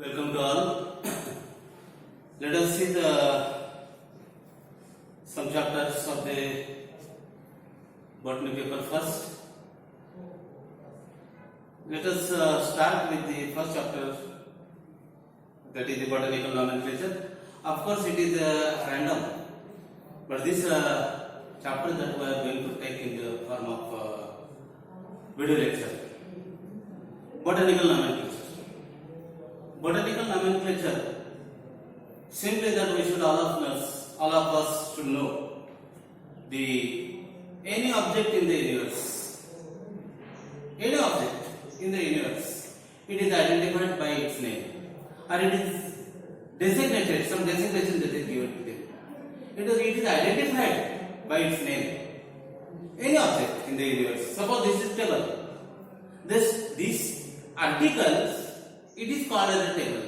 Welcome to all. Let us see some chapters of the botany paper first. Let us start with the first chapter, that is the botanical nomenclature. Of course, it is random, but this chapter that we are going to take in the form of video lecture. Botanical nomenclature. Botanical nomenclature, simply that we should all of us should know any object in the universe, it is identified by its name, or it is designated, some designation that is given to them. It is identified by its name. Any object in the universe. Suppose this is table. These articles, it is called as a table.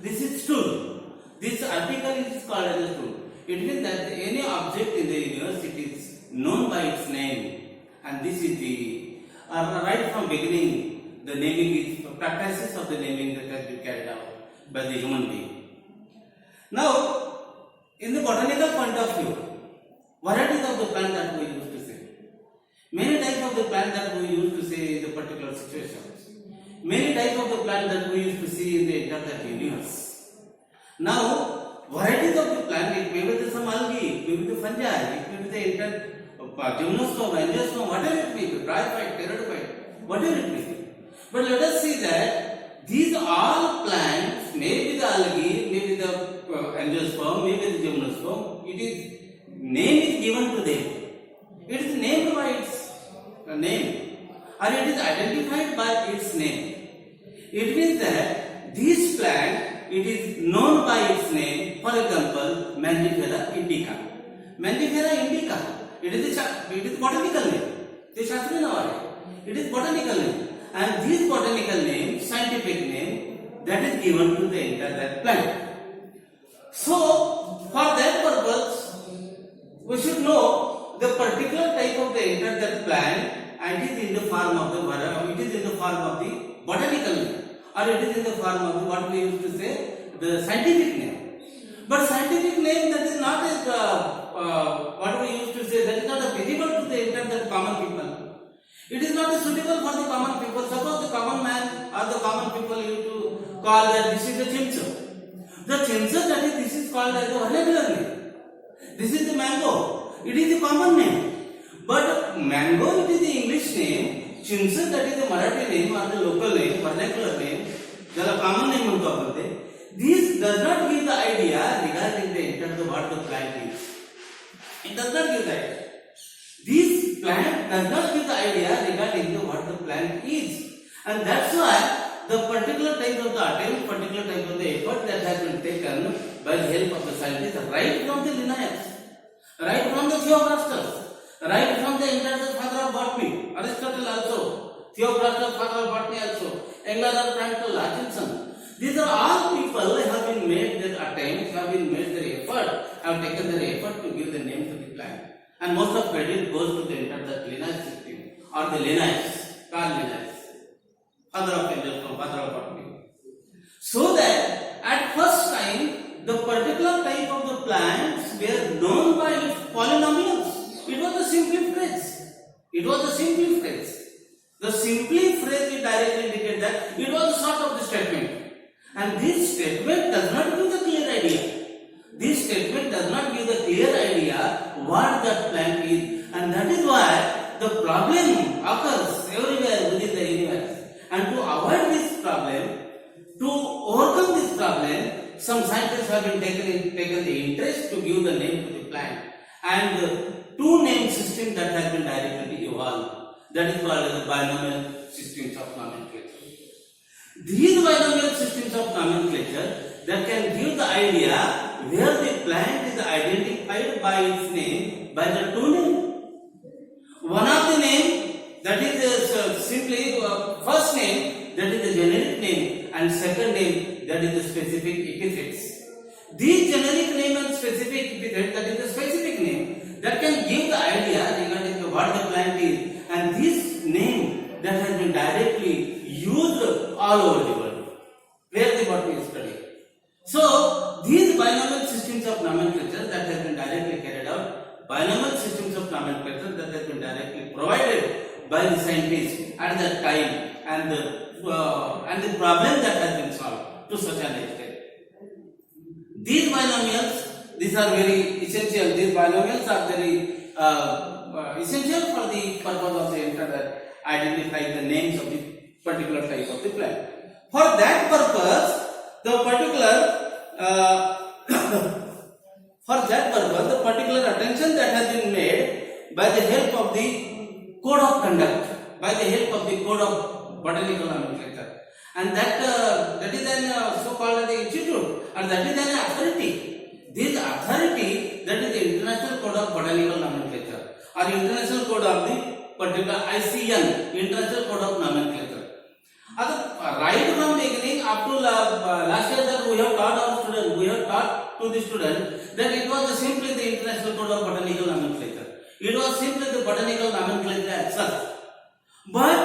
This is stool. This article is called as a stool. It means that any object in the universe, it is known by its name, and this is the right from beginning. The naming is practices of the naming that has been carried out by the human being. Now, in the botanical point of view, varieties of the plant that we used to say, many types of the plant that we used to say in the particular situations, many types of the plant that we used to see in the entire universe. Now, varieties of the plant, it may be some algae, it may be the fungi, it may be the entire gymnosperm, angiosperm, whatever it may be, bryophyte, pteridophyte, whatever it may be. But let us see that these all plants, maybe the algae, maybe the angiosperm, maybe the gymnosperm, name is given to them. It is named by its name, or it is identified by its name. It means that this plant, it is known by its name. For example, Mangifera indica. Mangifera indica. It is botanical name. It is botanical name. And this botanical name, scientific name, that is given to the entire plant. So, for that purpose, we should know the particular type of the entire plant, and it is in the form of the botanical name, or it is in the form of what we used to say, the scientific name. But scientific name, that is not what we used to say, that is not visible to the entire common people. It is not suitable for the common people. Suppose the common man or the common people used to call that this is the chimcha. The chimcha, that is, this is called as the vernacular name. This is the mango. It is the common name. But mango, it is the English name. Chimcha, that is the Marathi name or the local name, vernacular name, the common name. This does not give the idea regarding the intent of what the plant is. It does not give the idea. This plant does not give the idea regarding what the plant is. And that's why the particular type of the attempt, particular type of the effort that has been taken by the help of the scientists, right from the Linnaeus, right from the Theophrastus, right from the entire father of botany, Aristotle also, Theophrastus, father of botany also, England, Frankel, Hutchinson. These are all people who have been made their attempts, have been made their effort, have taken their effort to give the name to the plant. And most of credit goes to the entire Linnaeus system, or the Linnaeus, Carl Linnaeus, father of angiosperm, father of botany. So that at first time, the particular type of the plants were known by its polynomials. It was a simple phrase. The simply phrase will directly indicate that it was a sort of the statement. And this statement does not give the clear idea. This statement does not give the clear idea what that plant is. And that is why the problem occurs everywhere within the universe. And to avoid this problem, to overcome this problem, some scientists have been taken the interest to give the name to the plant. And two name systems that have been directly evolved. That is called the binomial systems of nomenclature. These binomial systems of nomenclature that can give the idea where the plant is identified by its name by the two names. One of the name, that is simply first name, that is the generic name, and second name, that is the specific epithets. These generic name and specific epithet, that is the specific name, that can give the idea regarding what the plant is, and this name that has been directly used all over the world, where binomial systems of nomenclature that has been directly provided by the scientists at that time, and the problem that has been solved to such an extent. These binomials, these are very essential. These binomials are very essential for the purpose of the internet, identifying the names of the particular type of the plant. For that purpose, the particular attention that has been made by the help of the code of conduct, by the help of the code of botanical nomenclature, and that is an so-called the institute, and that is an authority. This authority, that is the International Code of Botanical Nomenclature, or International Code of the particular ICN, International Code of Nomenclature. Right from beginning up to last year, that we have taught our students, we have taught to the students that it was simply the International Code of Botanical Nomenclature. It was simply the botanical nomenclature itself. But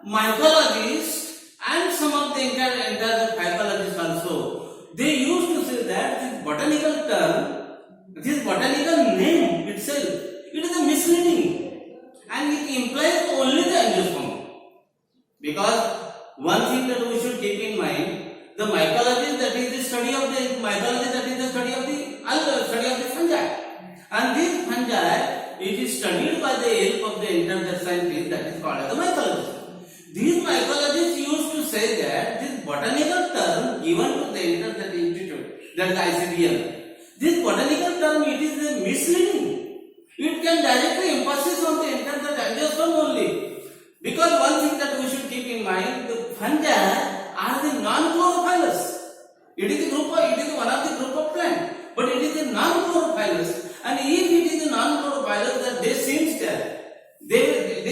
mycologists and some of the entire phycologists also, they used to say that this botanical term, this botanical name itself, it is a misleading, and it implies only the angiosperm. Because one thing that we should keep in mind, the mycology, that is the study of the mycology, that is the study of the fungi, and this fungi, it is studied by the help of the internet scientist, that is called as the mycologist. These mycologists used to say that this botanical term given to the internet institute, that is ICBM, this botanical term, it is misleading. It can directly emphasize on the internet angiosperm only. Because one thing that we should keep in mind, the fungi are the non-chlorophyllous. It is one of the group of plant, but it is a non-chlorophyllous. And if it is a non-chlorophyllous, that they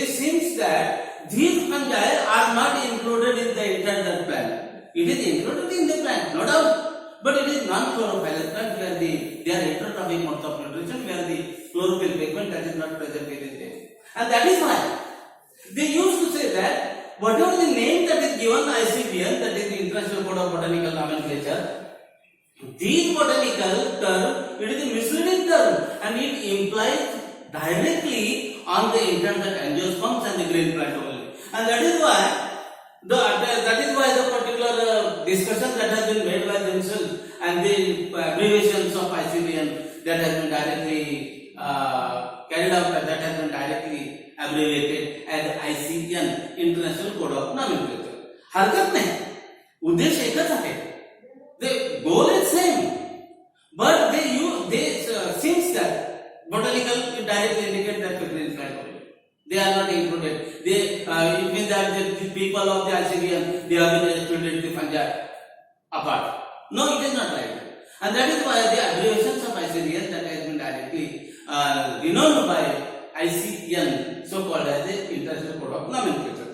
seems that these fungi are not included in the entire plant. It is included in the plant, no doubt, but it is non-chlorophyllous plant where they are heterotrophic modes of nutrition, where the chlorophyll pigment that is not present in it. And that is why they used to say that whatever the name that is given ICBN, that is the International Code of Botanical Nomenclature, these botanical term, it is a misleading term, and it implies directly on the internet angiosperms and the green plant only. And that is why the particular discussion that has been made by themselves and the abbreviations of ICBN that has been directly carried out, that has been directly abbreviated as ICN, International Code of Nomenclature. हरकत नहीं, उद्देश्य एकच आहे. The goal is same, but they seems that botanical directly indicate that the green plant only. They are not included. It means that the people of the ICBN, they have been excluded the fungi apart. No, it is not right. And that is why the abbreviations of ICBN that has been directly renowned by ICN, so called as the International Code of Nomenclature.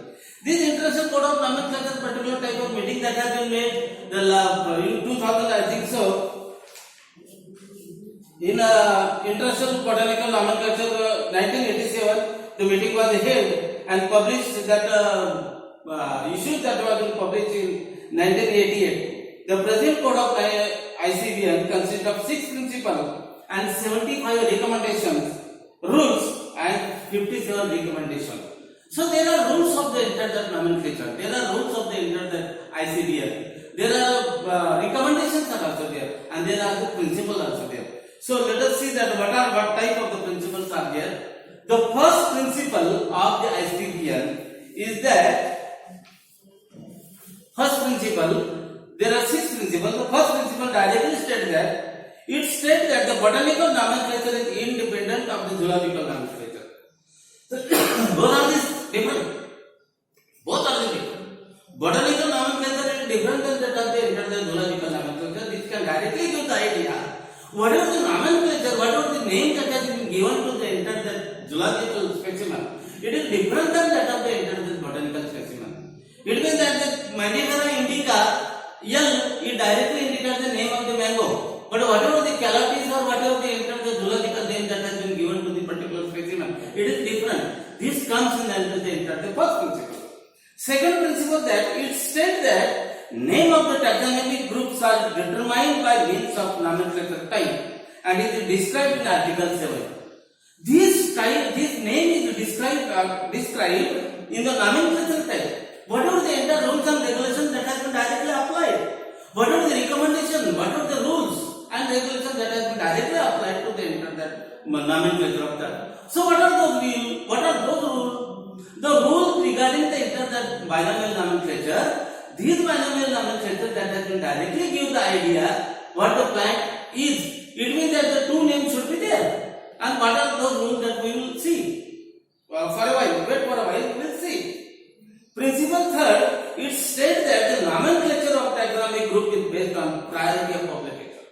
This International Code of Nomenclature, particular type of meeting that has been made in 2000, I think so, in International Botanical Nomenclature 1987, the meeting was held and published that issue that was published in 1988. The present code of ICBN consists of 6 principles and 75 recommendations, rules and 57 recommendations. So there are rules of the internet nomenclature, there are rules of the internet ICBN, there are recommendations are also there, and there are the principles also there. So let us see that what type of the principles are there. The first principle of the ICBN is that there are 6 principles. The first principle directly states that the botanical nomenclature is independent of the zoological nomenclature. Both are different. Botanical nomenclature is different than that of the zoological nomenclature. This can directly give the idea whatever the nomenclature, whatever the name that has been given to the entire zoological specimen, it is different than that of the entire botanical specimen. It means that the Mandifera indica, it directly indicates the name of the mango. But whatever the calatis or whatever the entire zoological name that has been given to the particular specimen, it is different. This comes in under the entire first principle. Second principle, that it states that name of the taxonomic groups are determined by means of nomenclature type, and it is described in Article 7. This name is described in the nomenclature type. Whatever the entire rules and regulations that has been directly applied, whatever the recommendation, whatever the rules and regulations that has been directly applied to the entire nomenclature of that. So what are those rules? What are those rules? The rules regarding the entire binomial nomenclature. These binomial nomenclature that has been directly give the idea what the plant is. It means that the two names should be there. And what are those rules that we will see? For a while, wait for a while, we will see. Principle third, it states that the nomenclature of taxonomic group is based on priority of publication.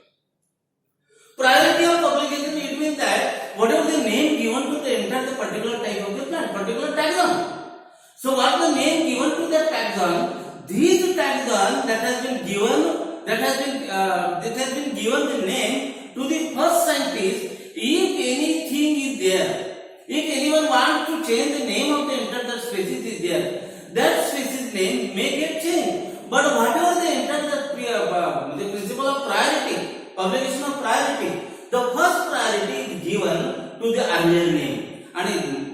Priority of publication, it means that whatever the name given to the entire the particular type of the plant, particular taxon. So what the name given to the taxon, these taxon that has been given the name to the first scientist. If anything is there, if anyone wants to change the name of the entire species is there, that species name may get changed. But whatever the the principle of priority, publication of priority, the first priority is given to the earlier name. And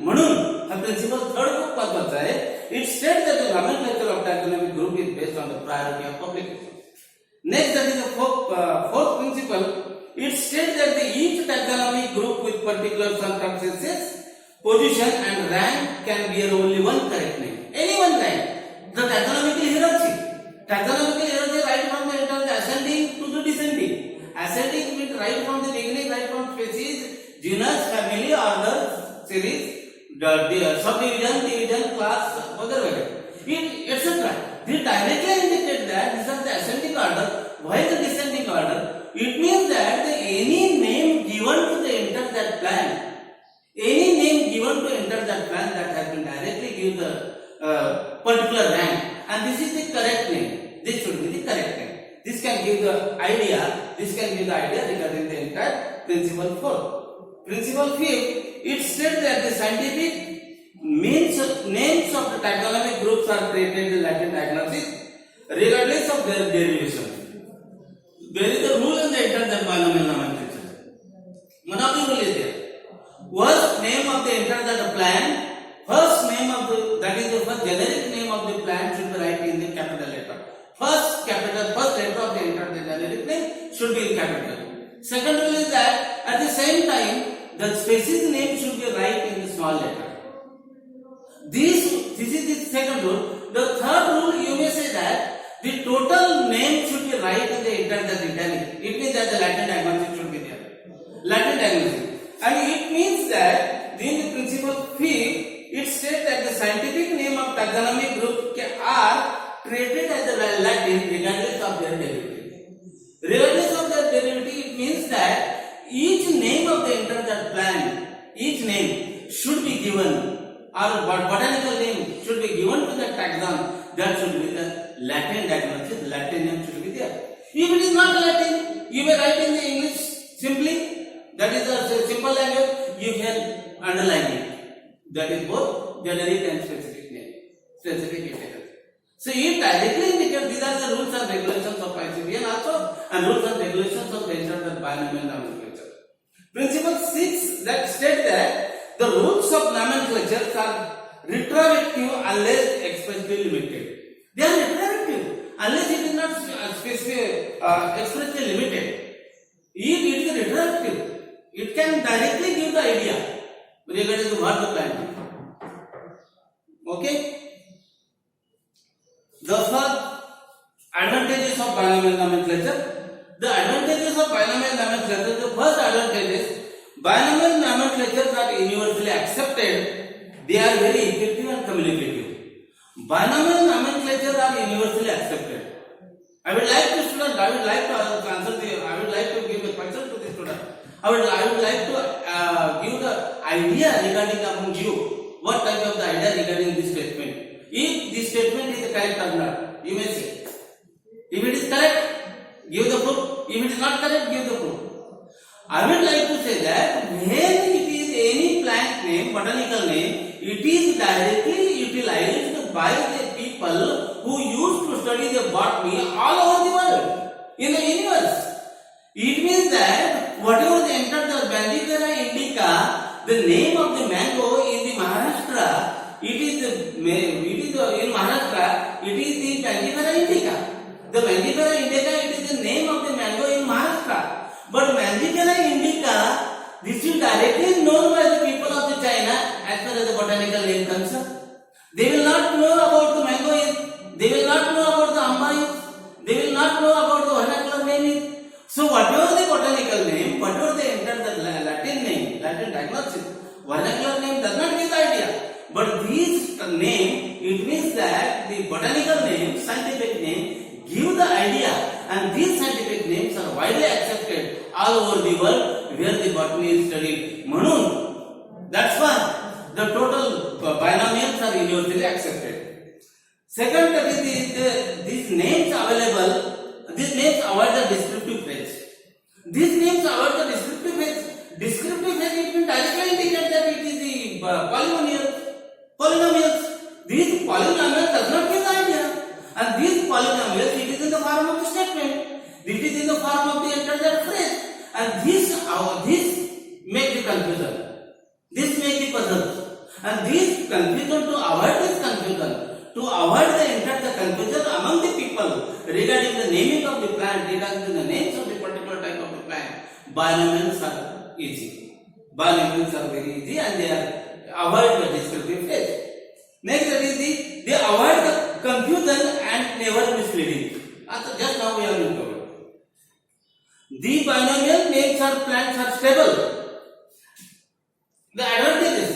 म्हणून हा principle third खूप महत्त्वाचा आहे. It states that the nomenclature of taxonomic group is based on the priority of publication. Next, that is the fourth principle. It states that each taxonomic group with particular circumstances, position and rank can bear only one correct name. Any one rank. The taxonomical hierarchy. Taxonomical hierarchy right from the ascending to the descending. Ascending means right from the beginning, right from species, genus, family, order, series, subdivision, division, class, whatever. Etc. This directly indicate that this is the ascending order. Why the descending order? It means that any name given to the enter that plant, any name given to enter that plant that has been directly give the particular rank, and this is the correct name. This should be the correct name. This can give the idea. This can give the idea regarding the entire principle 4. Principle 5. It states that the scientific names of the taxonomic groups are created in Latin diagnosis, regardless of their derivation. There is a rule in the entire binomial nomenclature. One of the rule is there. First name of the entire plant, first name of the first generic name of the plant should be right in the capital letter. First letter of the entire generic name should be in capital. Second rule is that at the same time the species name should be right in the small letter. This is the second rule. The third rule, you may say that the total name should be right in the entire italic. It means that the Latin diagnosis should be there. Latin diagnosis. And it means that in the principle 5, it states that the scientific name of taxonomic group are created as the Latin regardless of their derivative. Regardless of their derivative, it means that each name of the entire plant, each name should be given, or botanical name should be given to the taxon. That should be the Latin diagnosis. Latin name should be there. If it is not Latin, you may write in the English simply. That is a simple language. You can underline it. That is both generic and specific name, specific epithet. So if directly indicate these are the rules and regulations of ICBN also, and rules and regulations of the entire binomial nomenclature. Principle 6 that states that the rules of nomenclature are retroactive unless expressly limited. They are retroactive unless it is not expressly limited. If it is retroactive, it can directly give the idea regarding to what the plant is. Okay? The first advantages of binomial nomenclature. The advantages of binomial nomenclature. The first advantage is binomial nomenclatures are universally accepted. They are very effective and communicative. Binomial nomenclature are universally accepted. I would like to give a question to the student. I would like to give the idea regarding among you. What type of the idea regarding this statement? If this statement is correct or not, you may say. If it is correct, give the proof. If it is not correct, give the proof. I would like to say that when it is any plant name, botanical name, it is directly utilized by the people who used to study the botany all over the world, in the universe. It means that whatever they enter the Bandifera indica, the name of the mango in the Maharashtra, it is in Maharashtra, it is the Mangifera indica. The Mangifera indica, it is the name of the mango in Maharashtra. But Mangifera indica, this is directly known by the people of the China as far as the botanical name concerned. They will not know about the mango is, they will not know about the amba is, they will not know about the vernacular name is. So whatever the botanical name, whatever they enter the Latin name, Latin diagnosis, vernacular name does not give the idea. But this name, it means that the botanical name, scientific name, give the idea, and these scientific names are widely accepted all over the world where the botany is studied. Manun, that's why the total binomials are universally accepted. Second, that is these names available. These names avoid the descriptive phrase. These names avoid the descriptive phrase. Descriptive phrase, it will directly indicate that it is the polynomials. These polynomials does not give the idea. And these polynomials, it is in the form of the statement. It is in the form of the entire phrase. And this make the confusion. This make the puzzle. And this confusion, to avoid this confusion, to avoid the confusion among the people regarding the naming of the plant, regarding the names of the particular type of the plant, binomials are easy. Binomials are very easy, and they are avoid the descriptive phrase. Next, that is they avoid the confusion and never misleading. Just now we have covered. The binomial names or plants are stable. The advantages,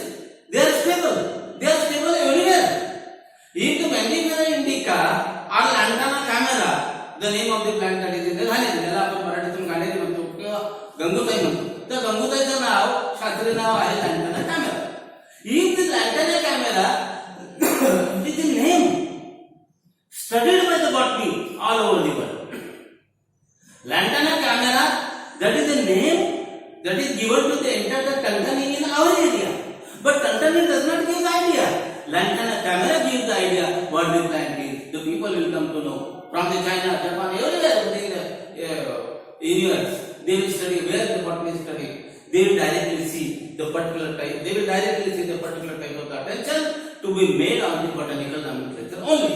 they are stable. They are stable everywhere. If the Mangifera indica or Lantana camera, the name of the plant that is in the Ghaneri, ज्याला आपण मराठीतून घाणेरी म्हणतो किंवा गंगूताई म्हणतो, तर गंगूताईचं नाव शास्त्रीय नाव आहे लँटाना camera. If the Lantana camera is the name studied by the botany all over the world. Lantana camera, that is the name that is given to the entire Tantani in our area. But Tantani does not give the idea. Lantana camera gives the idea what the plant is. The people will come to know from the China, Japan, everywhere within the universe. They will study where the botany is studied. They will directly see the particular type. They will directly see the particular type of the attention to be made on the botanical nomenclature only.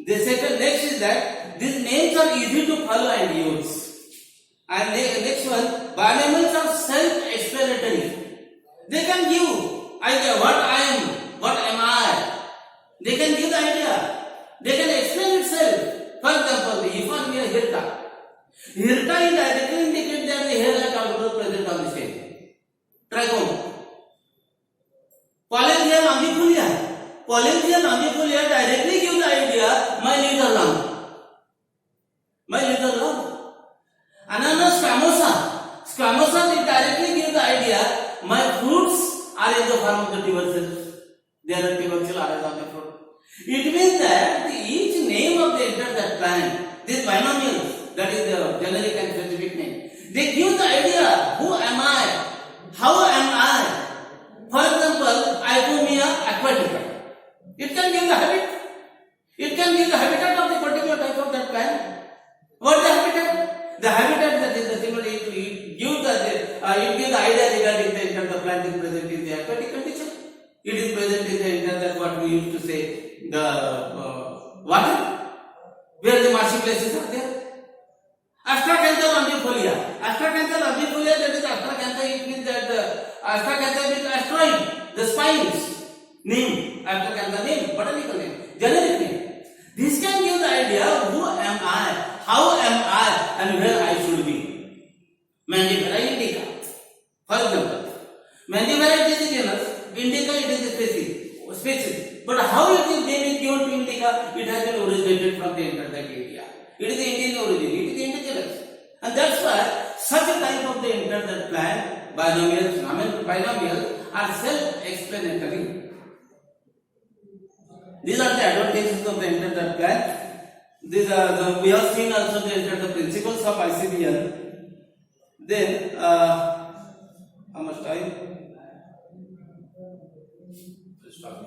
The second next is that these names are easy to follow and use. And the next one, binomials are self-explanatory. They can give idea what I am. What am I? They can give the idea. They can explain itself. For example, the Ifan here, Hirta. Hirta indirectly indicates that the hair-like outgrowth present on the stage. Trichome. Pollensia longifolia. Pollensia longifolia directly gives the idea, my leaves are long. My leaves are long. Ananas squamosa. Squamosa directly gives the idea, my fruits are in the form of the tubercles. There are tubercle areas on the fruit. It means that each name of the entire plant, this binomials, that is the generic and specific name, they give the idea, who am I? How am I? For example, Ipomea aquatica. It can give the habit. It can give the habitat of the particular type of that plant. What is the habitat? The habitat, that is the similarly it gives the idea regarding the entire plant is present in the aquatic condition. It is present in the entire what we used to say the water, where the marshy places are there. Astracantha longifolia. Astracantha longifolia, that is astracantha, it means that astracantha means asteroid, the spines. Name, astracantha name, botanical name, generic name. This can give the idea, who am I, how am I, and where I should be. Mangifera indica. For example, Mangifera it is a genus. Indica, it is a species. But how it is name is given to indica, it has been originated from the entire area. It is the Indian origin, it is the indigenous. And that's why such a type of the entire plant, binomials are self-explanatory. These are the advantages of the entire plant. These are we have seen also the principles of ICBL. Then, how much time? Stop.